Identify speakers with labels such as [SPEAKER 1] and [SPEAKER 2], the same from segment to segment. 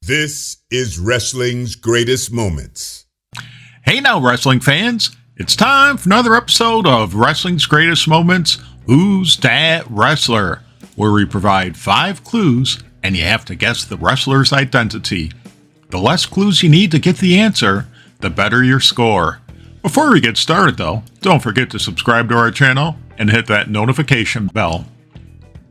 [SPEAKER 1] This is wrestling's greatest moments.
[SPEAKER 2] Hey now, wrestling fans. It's time for another episode of Wrestling's Greatest Moments, Who's Dat Wrestler, where we provide 5 clues and you have to guess the wrestler's identity. The less clues you need to get the answer, the better your score. Before we get started though, don't forget to subscribe to our channel and hit that notification bell.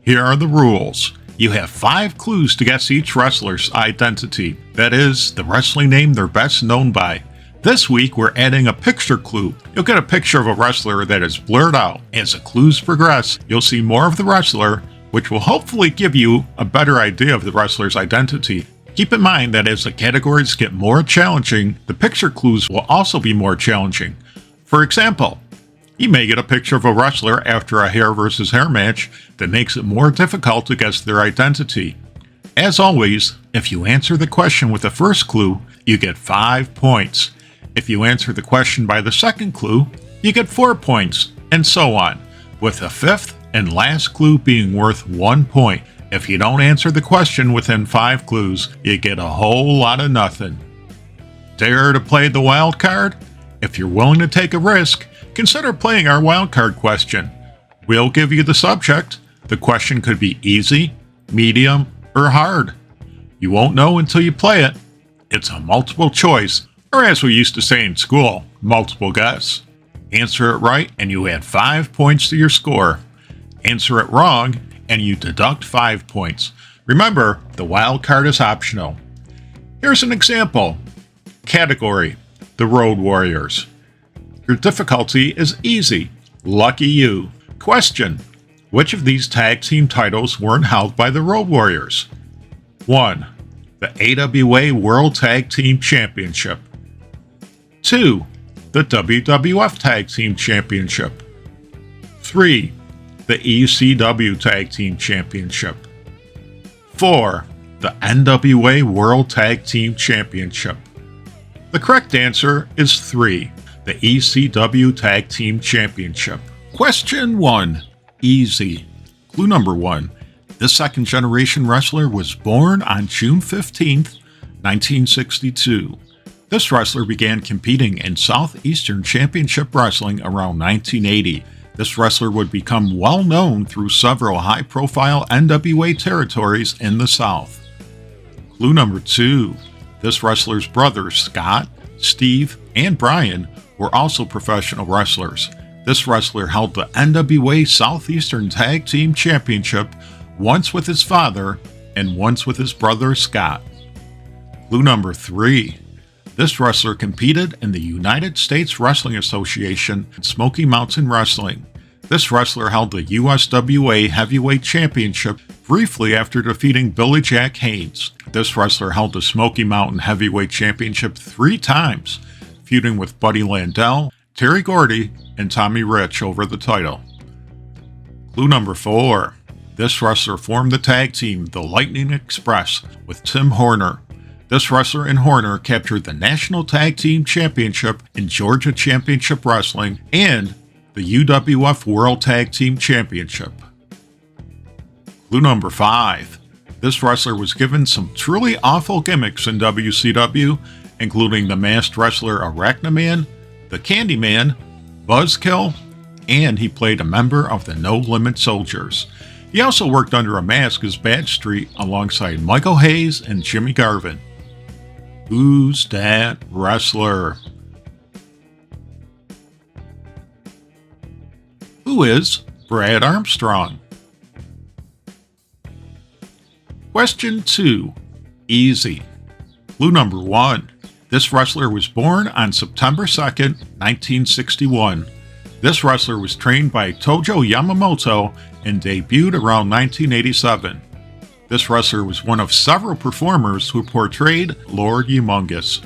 [SPEAKER 2] Here are the rules. You have 5 clues to guess each wrestler's identity. That is, the wrestling name they're best known by. This week, we're adding a picture clue. You'll get a picture of a wrestler that is blurred out. As the clues progress, you'll see more of the wrestler, which will hopefully give you a better idea of the wrestler's identity. Keep in mind that as the categories get more challenging, the picture clues will also be more challenging. For example, you may get a picture of a wrestler after a hair versus hair match that makes it more difficult to guess their identity. As always, if you answer the question with the first clue, you get 5 points. If you answer the question by the second clue, you get 4 points, and so on, with the 5th and last clue being worth 1 point. If you don't answer the question within 5 clues, you get a whole lot of nothing. Dare to play the wild card? If you're willing to take a risk, consider playing our wildcard question. We'll give you the subject. The question could be easy, medium, or hard. You won't know until you play it. It's a multiple choice, or as we used to say in school, multiple guess. Answer it right and you add 5 points to your score. Answer it wrong and you deduct 5 points. Remember, the wildcard is optional. Here's an example. Category: The Road Warriors. Your difficulty is easy. Lucky you. Question: which of these tag team titles weren't held by the Road Warriors? 1. The AWA World Tag Team Championship. 2. The WWF Tag Team Championship. 3. The ECW Tag Team Championship. 4. The NWA World Tag Team Championship. The correct answer is 3. The ECW Tag Team Championship. Question 1. Easy. Clue number 1. This second-generation wrestler was born on June 15th, 1962. This wrestler began competing in Southeastern Championship Wrestling around 1980. This wrestler would become well known through several high-profile NWA territories in the South. Clue number 2. This wrestler's brothers, Scott, Steve, and Brian, were also professional wrestlers. This wrestler held the NWA Southeastern Tag Team Championship once with his father and once with his brother Scott. Clue number 3. This wrestler competed in the United States Wrestling Association and Smoky Mountain Wrestling. This wrestler held the USWA Heavyweight Championship briefly after defeating Billy Jack Haynes. This wrestler held the Smoky Mountain Heavyweight Championship 3 times, feuding with Buddy Landel, Terry Gordy, and Tommy Rich over the title. Clue number 4. This wrestler formed the tag team The Lightning Express with Tim Horner. This wrestler and Horner captured the National Tag Team Championship in Georgia Championship Wrestling and the UWF World Tag Team Championship. Clue number 5. This wrestler was given some truly awful gimmicks in WCW, including the Masked Wrestler Arachnaman, the Candyman, Buzzkill, and he played a member of the No Limit Soldiers. He also worked under a mask as Bad Street alongside Michael Hayes and Jimmy Garvin. Who's Dat Wrestler? Who is Brad Armstrong? Question 2. Easy. Clue number 1. This wrestler was born on September 2nd, 1961. This wrestler was trained by Tojo Yamamoto and debuted around 1987. This wrestler was one of several performers who portrayed Lord Humongous.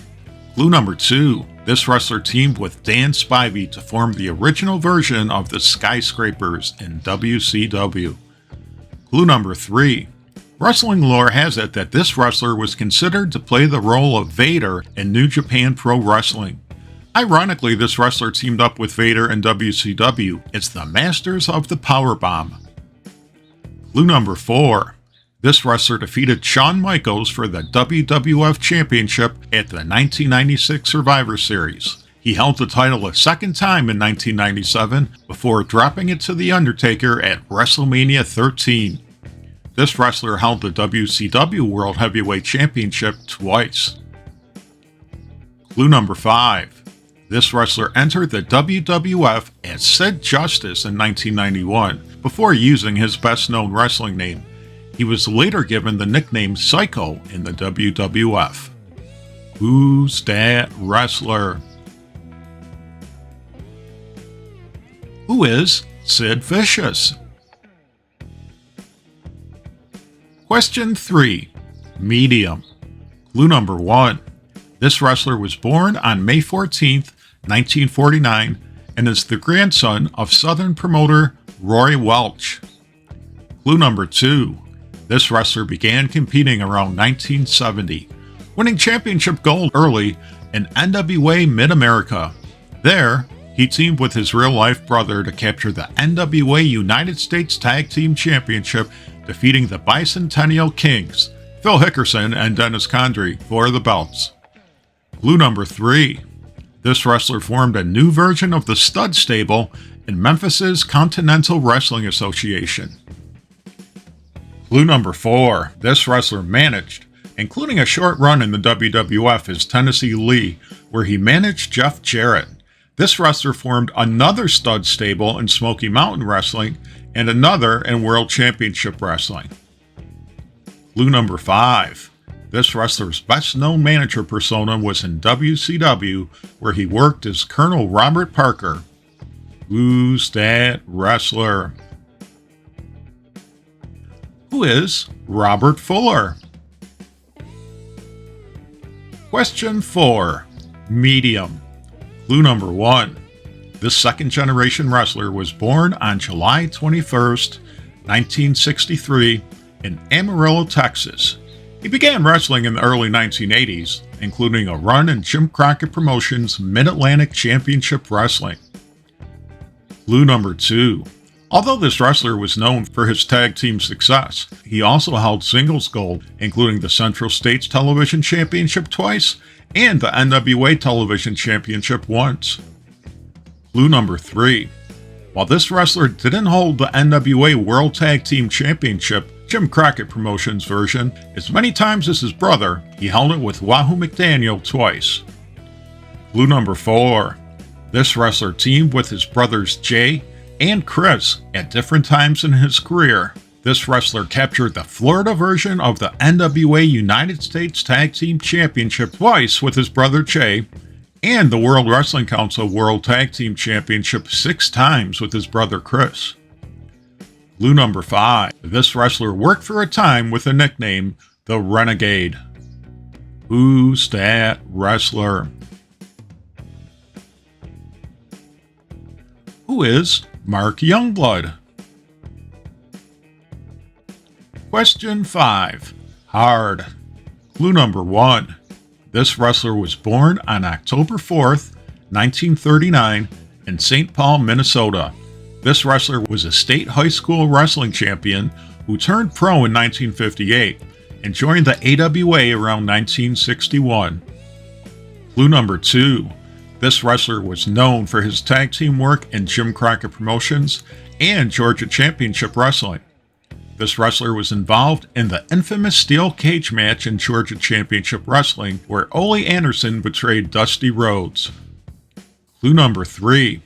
[SPEAKER 2] Clue number 2. This wrestler teamed with Dan Spivey to form the original version of the Skyscrapers in WCW. Clue number 3. Wrestling lore has it that this wrestler was considered to play the role of Vader in New Japan Pro Wrestling. Ironically, this wrestler teamed up with Vader in WCW. It's the Masters of the Powerbomb. Clue number 4. This wrestler defeated Shawn Michaels for the WWF Championship at the 1996 Survivor Series. He held the title a second time in 1997 before dropping it to The Undertaker at WrestleMania 13. This wrestler held the WCW World Heavyweight Championship twice. Clue number 5. This wrestler entered the WWF as Sid Justice in 1991 before using his best-known wrestling name. He was later given the nickname Psycho in the WWF. Who's that wrestler? Who is Sid Vicious? Question 3. Medium. Clue number 1. This wrestler was born on May 14th, 1949, and is the grandson of Southern promoter Roy Welch. Clue number 2. This wrestler began competing around 1970, winning championship gold early in NWA Mid-America. There, he teamed with his real-life brother to capture the NWA United States Tag Team Championship, defeating the Bicentennial Kings, Phil Hickerson and Dennis Condrey, for the belts. Clue number 3. This wrestler formed a new version of the Stud Stable in Memphis's Continental Wrestling Association. Clue number 4. This wrestler managed, including a short run in the WWF as Tennessee Lee, where he managed Jeff Jarrett. This wrestler formed another Stud Stable in Smoky Mountain Wrestling and another in World Championship Wrestling. Clue number 5. This wrestler's best-known manager persona was in WCW, where he worked as Colonel Robert Parker. Who's that wrestler? Who is Robert Fuller? Question 4. Medium. Clue number 1. This second-generation wrestler was born on July 21st, 1963, in Amarillo, Texas. He began wrestling in the early 1980s, including a run in Jim Crockett Promotions' Mid-Atlantic Championship Wrestling. Clue number 2. Although this wrestler was known for his tag team success, he also held singles gold, including the Central States Television Championship twice and the NWA Television Championship once. Clue number 3. While this wrestler didn't hold the NWA World Tag Team Championship, Jim Crockett Promotions version, as many times as his brother, he held it with Wahoo McDaniel twice. Clue number 4. This wrestler teamed with his brothers Jay and Chris at different times in his career. This wrestler captured the Florida version of the NWA United States Tag Team Championship twice with his brother Jay, and the World Wrestling Council World Tag Team Championship 6 times with his brother Chris. Clue number 5. This wrestler worked for a time with the nickname The Renegade. Who's that wrestler? Who is Mark Youngblood? Question 5. Hard. Clue number 1. This wrestler was born on October 4th, 1939, in St. Paul, Minnesota. This wrestler was a state high school wrestling champion who turned pro in 1958 and joined the AWA around 1961. Clue number 2. This wrestler was known for his tag team work in Jim Crockett Promotions and Georgia Championship Wrestling. This wrestler was involved in the infamous steel cage match in Georgia Championship Wrestling, where Ole Anderson betrayed Dusty Rhodes. Clue number 3.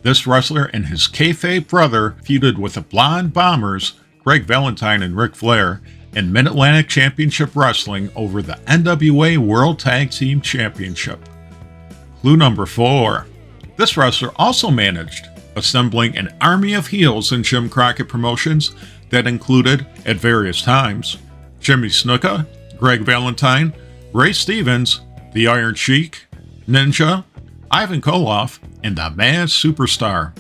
[SPEAKER 2] This wrestler and his kayfabe brother feuded with the Blonde Bombers, Greg Valentine and Ric Flair, in Mid-Atlantic Championship Wrestling over the NWA World Tag Team Championship. Clue number 4. This wrestler also managed, assembling an army of heels in Jim Crockett Promotions that included, at various times, Jimmy Snuka, Greg Valentine, Ray Stevens, the Iron Sheik, Ninja, Ivan Koloff, and the Masked Superstar.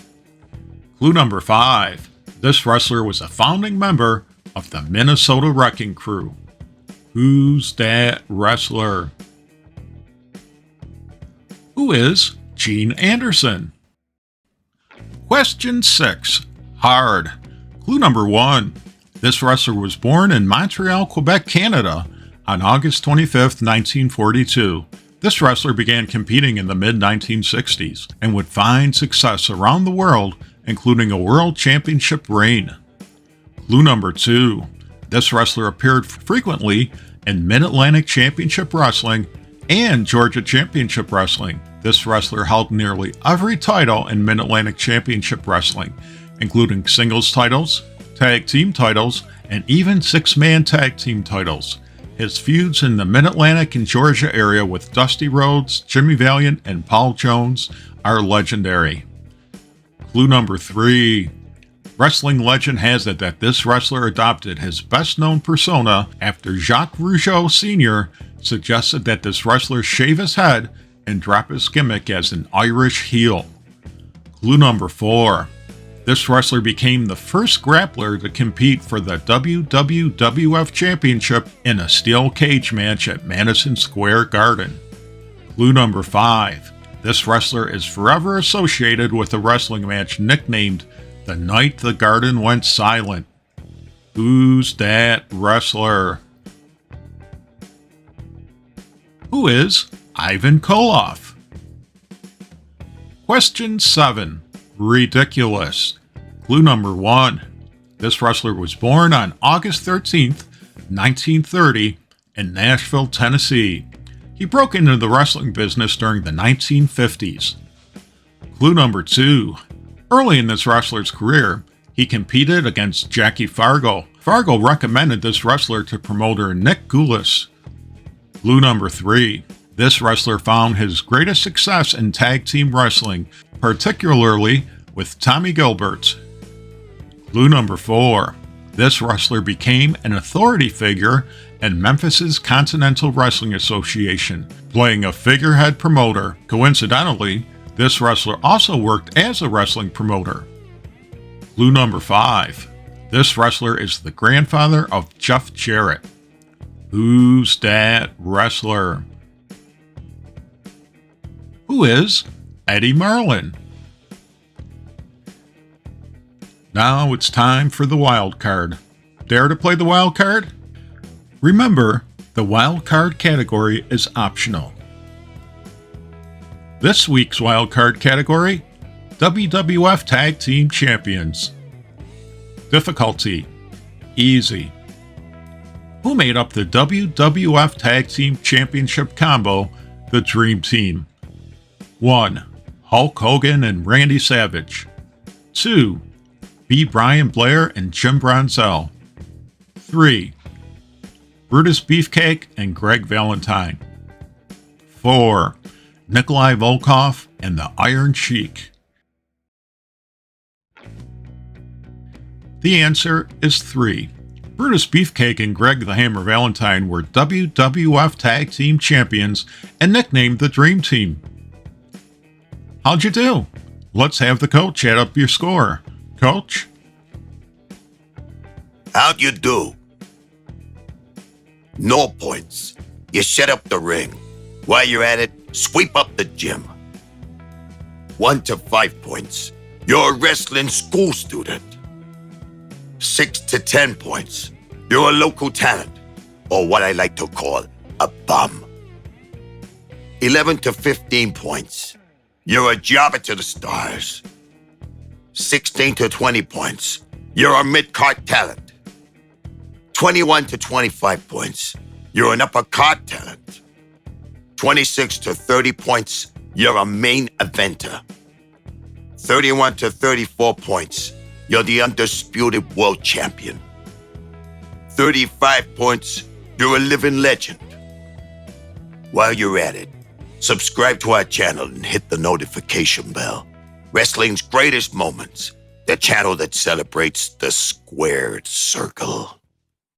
[SPEAKER 2] Clue number 5. This wrestler was a founding member of the Minnesota Wrecking Crew. Who's that wrestler? Who is Gene Anderson? Question 6. Hard. Clue number 1. This wrestler was born in Montreal, Quebec, Canada on August 25, 1942. This wrestler began competing in the mid-1960s and would find success around the world, including a world championship reign. Clue number 2. This wrestler appeared frequently in Mid-Atlantic Championship Wrestling and Georgia Championship Wrestling. This wrestler held nearly every title in Mid-Atlantic Championship Wrestling, including singles titles, tag team titles, and even six-man tag team titles. His feuds in the Mid-Atlantic and Georgia area with Dusty Rhodes, Jimmy Valiant, and Paul Jones are legendary. Clue number 3. Wrestling legend has it that this wrestler adopted his best-known persona after Jacques Rougeau Sr. suggested that this wrestler shave his head and drop his gimmick as an Irish heel. Clue number 4. This wrestler became the first grappler to compete for the WWF Championship in a steel cage match at Madison Square Garden. Clue number 5. This wrestler is forever associated with a wrestling match nicknamed The Night the Garden Went Silent. Who's that wrestler? Who is Ivan Koloff? Question 7. Ridiculous. Clue number 1. This wrestler was born on August 13th, 1930 in Nashville, Tennessee. He broke into the wrestling business during the 1950s. Clue number 2. Early in this wrestler's career, he competed against Jackie Fargo. Fargo recommended this wrestler to promoter Nick Goulas. Clue number 3. This wrestler found his greatest success in tag team wrestling, particularly with Tommy Gilbert. Clue number 4. This wrestler became an authority figure in Memphis's Continental Wrestling Association, playing a figurehead promoter. Coincidentally, this wrestler also worked as a wrestling promoter. Clue number 5. This wrestler is the grandfather of Jeff Jarrett. Who's that wrestler? Who is Eddie Marlin? Now it's time for the wild card. Dare to play the wild card? Remember, the wild card category is optional. This week's wild card category: WWF Tag Team Champions. Difficulty: easy. Who made up the WWF Tag Team Championship combo, the Dream Team? 1. Hulk Hogan and Randy Savage. 2. B. Brian Blair and Jim Bronzell. 3. Brutus Beefcake and Greg Valentine. 4. Nikolai Volkov and the Iron Sheik. The answer is 3. Brutus Beefcake and Greg the Hammer Valentine were WWF Tag Team Champions and nicknamed the Dream Team. How'd you do? Let's have the coach add up your score. Coach?
[SPEAKER 3] How'd you do? No points. You set up the ring. While you're at it, sweep up the gym. 1 to 5 points. You're a wrestling school student. 6 to 10 points. You're a local talent, or what I like to call a bum. 11 to 15 points. You're a jobber to the stars. 16 to 20 points. You're a mid-card talent. 21 to 25 points. You're an upper-card talent. 26 to 30 points. You're a main eventer. 31 to 34 points. You're the undisputed world champion. 35 points. You're a living legend. While you're at it, subscribe to our channel and hit the notification bell. Wrestling's greatest moments. The channel that celebrates the squared circle.